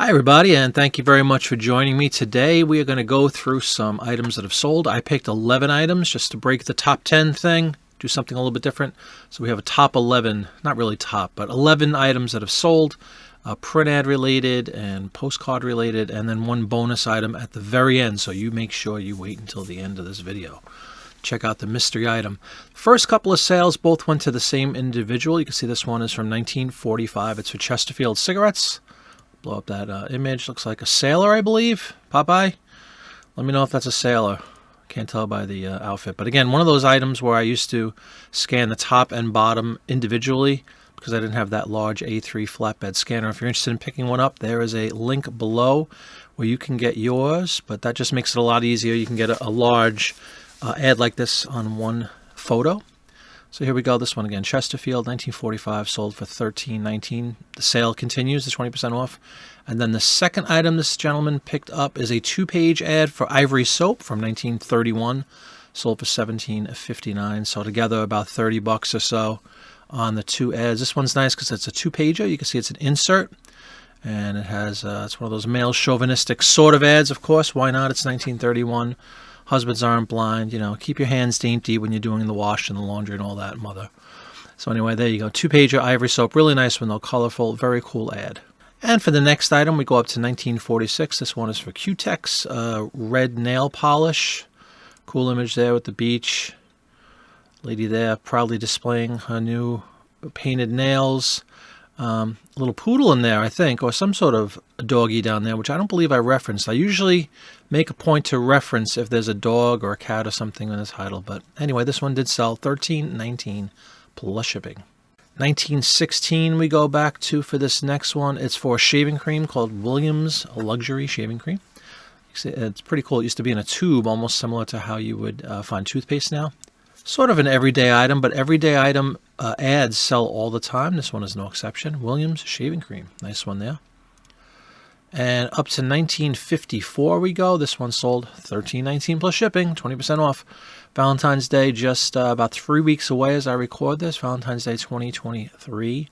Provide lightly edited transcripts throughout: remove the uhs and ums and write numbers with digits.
Hi everybody, and thank you very much for joining me. Today we are going to go through some items that have sold. I picked 11 items just to break the top 10 thing, do something a little bit different. So we have a top 11, not really top, but 11 items that have sold, print ad related and postcard related, and then one bonus item at the very end. So you make sure you wait until the end of this video. Check out the mystery item. First couple of sales both went to the same individual. You can see this one is from 1945. It's for Chesterfield cigarettes. Blow up that image. Looks like a sailor, I believe. Popeye. Let me know if that's a sailor. Can't tell by the outfit. But again, one of those items where I used to scan the top and bottom individually because I didn't have that large A3 flatbed scanner. If you're interested in picking one up, there is a link below where you can get yours. But that just makes it a lot easier. You can get a large ad like this on one photo. So here we go. This one again, Chesterfield, 1945, sold for $13.19. The sale continues, the 20% off. And then the second item this gentleman picked up is a 2-page ad for Ivory Soap from 1931, sold for $17.59. So together about $30 or so on the two ads. This one's nice because it's a 2-pager. You can see it's an insert, and it has it's one of those male chauvinistic sort of ads. Of course, why not? It's 1931. Husbands aren't blind, keep your hands dainty when you're doing the wash and the laundry and all that, mother. So anyway, there you go. 2-pager Ivory Soap. Really nice one, though. Colorful. Very cool ad. And for the next item, we go up to 1946. This one is for Q-Tex. Red nail polish. Cool image there with the beach. Lady there proudly displaying her new painted nails. Little poodle in there, I think, or some sort of doggy down there, which I don't believe I referenced. I usually make a point to reference if there's a dog or a cat or something in the title. But anyway, this one did sell $13.19 plus shipping. 1916 we go back to for this next one. It's for a shaving cream called Williams Luxury Shaving Cream. It's pretty cool. It used to be in a tube, almost similar to how you would find toothpaste now. Sort of an everyday item, but everyday item ads sell all the time. This one is no exception. Williams Shaving Cream. Nice one there. And up to 1954 we go. This one sold $13.19 plus shipping, 20% off. Valentine's Day just about 3 weeks away as I record this. Valentine's Day 2023.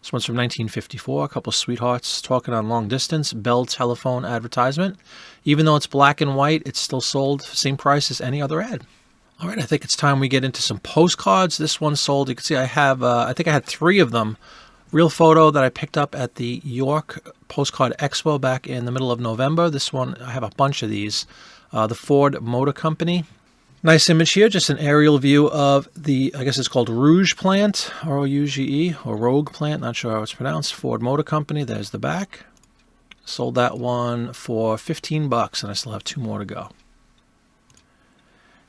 This one's from 1954. A couple of sweethearts talking on long distance. Bell telephone advertisement. Even though it's black and white, it's still sold same price as any other ad. All right, I think it's time we get into some postcards. This one sold. You can see I have, I think I had 3 of them. Real photo that I picked up at the York Postcard Expo back in the middle of November. This one, I have a bunch of these. The Ford Motor Company. Nice image here, just an aerial view of the, I guess it's called Rouge plant, R-O-U-G-E, or Rogue plant, not sure how it's pronounced. Ford Motor Company, there's the back. Sold that one for $15, and I still have 2 more to go.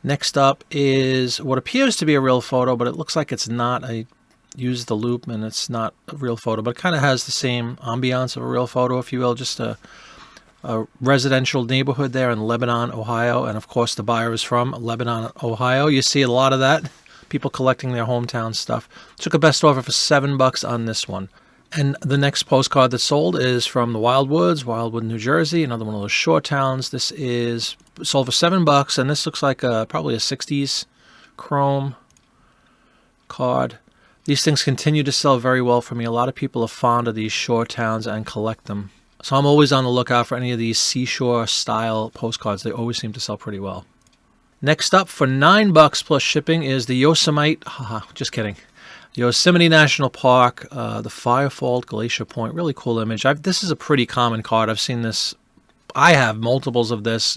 Next up is what appears to be a real photo, but it looks like it's not. I used the loop, and it's not a real photo, but it kind of has the same ambiance of a real photo, if you will. Just a residential neighborhood there in Lebanon, Ohio, and of course the buyer is from Lebanon, Ohio. You see a lot of that. People collecting their hometown stuff. Took a best offer for $7 on this one. And the next postcard that sold is from the Wildwoods, Wildwood, New Jersey, another one of those shore towns. This is sold for $7, and this looks like probably a 60s chrome card. These things continue to sell very well for me. A lot of people are fond of these shore towns and collect them. So I'm always on the lookout for any of these seashore-style postcards. They always seem to sell pretty well. Next up, for $9 plus shipping, is the Yosemite. Just kidding. Yosemite National Park, the Firefall Glacier Point. Really cool image. This is a pretty common card. I've seen this. I have multiples of this,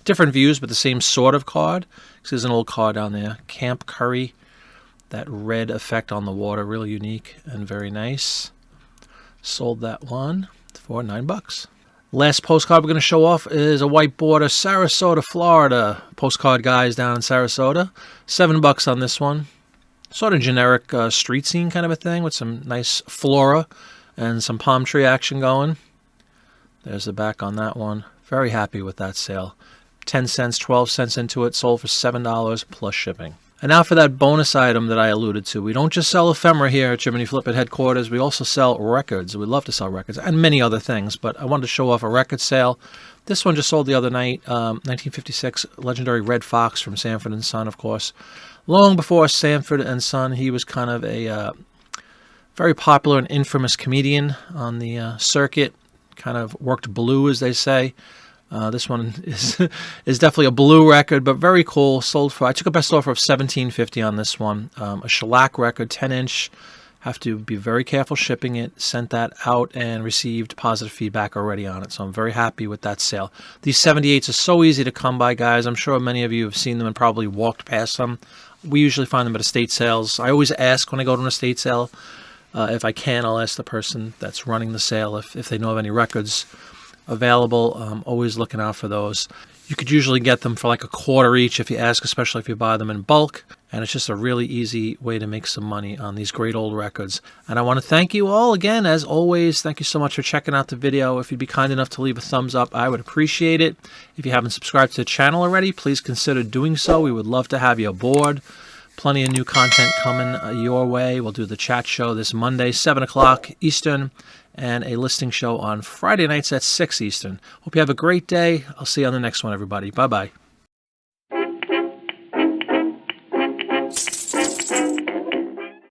different views, but the same sort of card. There's an old card down there. Camp Curry. That red effect on the water, really unique and very nice. Sold that one for $9. Last postcard we're going to show off is a white border, Sarasota, Florida. Postcard guys down in Sarasota. $7 on this one. Sort of generic street scene kind of a thing with some nice flora and some palm tree action going. There's the back on that one. Very happy with that sale. 10 cents, 12 cents into it. Sold for $7 plus shipping. And now for that bonus item that I alluded to. We don't just sell ephemera here at Jiminy Flip at headquarters. We also sell records. We love to sell records and many other things, but I wanted to show off a record sale. This one just sold the other night, 1956, legendary Red Fox from Sanford & Son, of course. Long before Sanford & Son, he was kind of a very popular and infamous comedian on the circuit. kind of worked blue, as they say. This one is definitely a blue record, but very cool. I took a best offer of $17.50 on this one. A shellac record, 10-inch. Have to be very careful shipping it. Sent that out and received positive feedback already on it, so I'm very happy with that sale. These 78s are so easy to come by, guys. I'm sure many of you have seen them and probably walked past them. We usually find them at estate sales. I always ask when I go to an estate sale, if I can, I'll ask the person that's running the sale if they know of any records available. I'm always looking out for those. You could usually get them for like $0.25 each if you ask, especially if you buy them in bulk. And it's just a really easy way to make some money on these great old records. And I want to thank you all again, as always. Thank you so much for checking out the video. If you'd be kind enough to leave a thumbs up, I would appreciate it. If you haven't subscribed to the channel already, please consider doing so. We would love to have you aboard. Plenty of new content coming your way. We'll do the chat show this Monday, 7 o'clock Eastern, and a listing show on Friday nights at 6 Eastern. Hope you have a great day. I'll see you on the next one, everybody. Bye-bye.